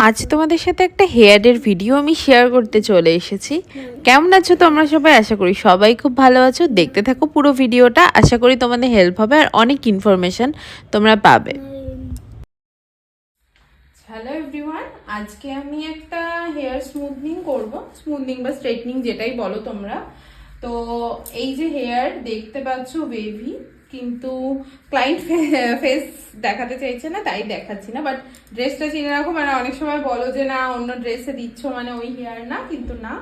আজ তোমাদের সাথে একটা হেয়ারের ভিডিও আমি শেয়ার করতে চলে এসেছি। কেমন আছো তোমরা সবাই? আশা করি সবাই খুব ভালো আছো। দেখতে থাকো পুরো ভিডিওটা, আশা করি তোমাদের হেল্প হবে আর অনেক ইনফরমেশন তোমরা পাবে। হ্যালো এভরিওয়ান, আজকে আমি একটা হেয়ার স্মুথনিং করব, স্মুথনিং বা স্ট্রেটনিং যেটাই বলো তোমরা। তো এই যে হেয়ার দেখতে পাচ্ছ ওয়েভি, কিন্তু ক্লায়েন্ট ফেস দেখাতে চাইছে না তাই দেখাচ্ছি না, বাট ড্রেসটা চিনে রাখো। মানে অনেক সময় বলো যে না অন্য ড্রেসে দিচ্ছ মানে ওই হেয়ার না, কিন্তু না,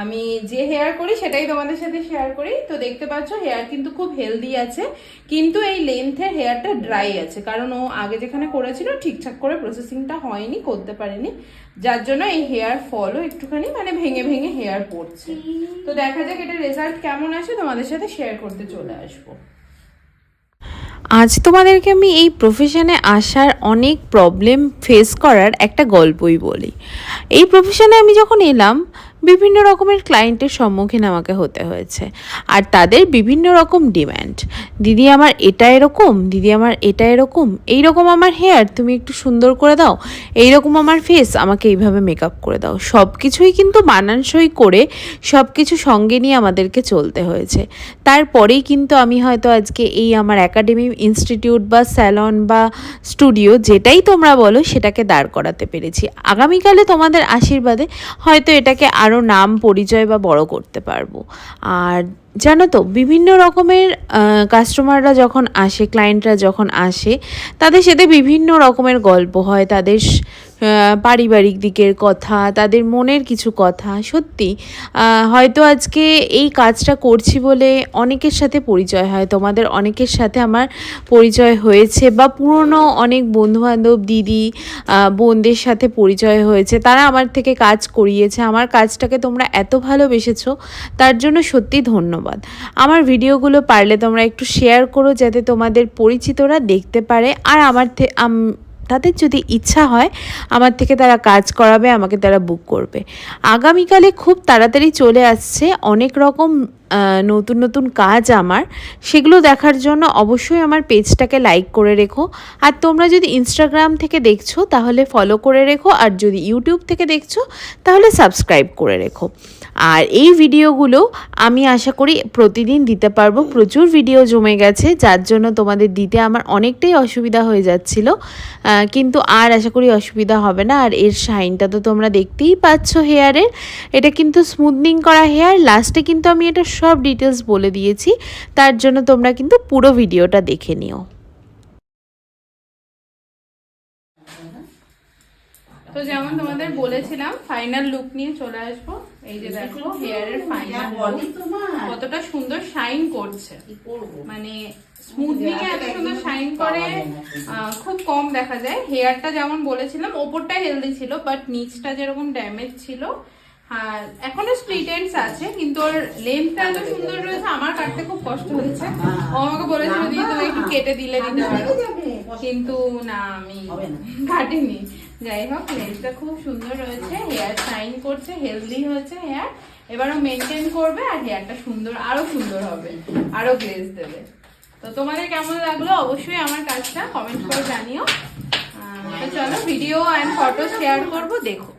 আমি যে হেয়ার করি সেটাই তোমাদের সাথে শেয়ার করি। তো দেখতে পাচ্ছ হেয়ার কিন্তু খুব হেলদি আছে, কিন্তু এই লেন্থের হেয়ারটা ড্রাই আছে, কারণ ও আগে যেখানে করেছিল ঠিকঠাক করে প্রসেসিংটা হয়নি, করতে পারেনি, যার জন্য এই হেয়ার ফলও একটুখানি মানে ভেঙে ভেঙে হেয়ার পড়ছে। তো দেখা যাক এটা রেজাল্ট কেমন আসে, তোমাদের সাথে শেয়ার করতে চলে আসবো। আজ তোমাদেরকে আমি এই প্রফেশনে আসার অনেক প্রবলেম ফেস করার একটা গল্পই বলি। এই প্রফেশনে আমি যখন এলাম বিভিন্ন রকমের ক্লায়েন্টের সম্মুখীন আমাকে হতে হয়েছে, আর তাদের বিভিন্ন রকম ডিম্যান্ড। দিদি আমার এটা এরকম, দিদি আমার এটা এরকম, এইরকম আমার হেয়ার তুমি একটু সুন্দর করে দাও, এইরকম আমার ফেস আমাকে এইভাবে মেকআপ করে দাও। সব কিছুই কিন্তু মানানসই করে সব কিছু সঙ্গে নিয়ে আমাদেরকে চলতে হয়েছে। তারপরেই কিন্তু আমি হয়তো আজকে এই আমার একাডেমি, ইনস্টিটিউট বা স্যালন বা স্টুডিও যেটাই তোমরা বলো সেটাকে দাঁড় করাতে পেরেছি। আগামীকালে তোমাদের আশীর্বাদে হয়তো এটাকে আরও নাম পরিচয় বা বড় করতে পারবো। আর জানো তো, বিভিন্ন রকমের কাস্টমাররা যখন আসে, ক্লায়েন্টরা যখন আসে, তাদের সাথে বিভিন্ন রকমের গল্প হয়, তাদের পারিবারিক দিকের কথা, তাদের মনের কিছু কথা। সত্যি হয়তো আজকে এই কাজটা করছি বলে অনেকের সাথে পরিচয় হয়, তোমাদের অনেকের সাথে আমার পরিচয় হয়েছে, বা পুরনো অনেক বন্ধুবান্ধব, দিদি বোনদের সাথে পরিচয় হয়েছে, তারা আমার থেকে কাজ করিয়েছে। আমার কাজটাকে তোমরা এত ভালোবেসেছো, তার জন্য সত্যি ধন্যবাদ। আমার ভিডিওগুলো পারলে তোমরা একটু শেয়ার করো, যাতে তোমাদের পরিচিতরা দেখতে পারে, আর তাদের যদি ইচ্ছা হয় আমার থেকে তারা কাজ করাবে, আমাকে তারা বুক করবে। আগামীকালে খুব তাড়াতাড়ি চলে আসছে অনেক রকম নতুন নতুন কাজ আমার, সেগুলো দেখার জন্য অবশ্যই আমার পেজটাকে লাইক করে রেখো। আর তোমরা যদি ইনস্টাগ্রাম থেকে দেখছো তাহলে ফলো করে রেখো, আর যদি ইউটিউব থেকে দেখছো তাহলে সাবস্ক্রাইব করে রেখো। আর এই ভিডিওগুলো আমি আশা করি প্রতিদিন দিতে পারবো। প্রচুর ভিডিও জমে গেছে, যার জন্য তোমাদের দিতে আমার অনেকটাই অসুবিধা হয়ে যাচ্ছিল, কিন্তু আর আশা করি অসুবিধা হবে না। আর এর শাইনটা তো তোমরা দেখতেই পাচ্ছ হেয়ারের, এটা কিন্তু স্মুথনিং করা হেয়ার। লাস্টে কিন্তু আমি এটা সব ডিটেলস বলে দিয়েছি, তার জন্য তোমরা কিন্তু পুরো ভিডিওটা দেখে নিও। তো যেমন তোমাদের বলেছিলাম ফাইনাল লুক নিয়ে চলে আসবো। এই যে দেখো হেয়ারের ফাইনাল লুক কতটা সুন্দর শাইন করছে, মানে স্মুথনিং এ এত সুন্দর শাইন করে খুব কম দেখা যায়। হেয়ারটা যেমন বলেছিলাম ওপরটা হেলদি ছিল, বাট নিচটা যেরকম ড্যামেজ ছিল, আর এখনো স্প্লিট এন্ডস আছে, কিন্তু ওর লেন্থটা এত সুন্দর রয়েছে, আমার কাটতে খুব কষ্ট হচ্ছে। ও আমাকে বলেছিল দিদি তুমি একটু কেটে দিলে দিতে পারো, কিন্তু না আমি কাটিনি। যাই হোক, লেন্থটা খুব সুন্দর রয়েছে, হেয়ার শাইন করছে, হেলদি হয়েছে হেয়ার। এবারও মেনটেন করবে আর হেয়ারটা সুন্দর, আরো সুন্দর হবে, আরো গ্লেজ দেবে। তো তোমাদের কেমন লাগলো অবশ্যই আমার কাজটা কমেন্ট করে জানিও। তো চলো ভিডিও অ্যান্ড ফটো শেয়ার করবো, দেখো।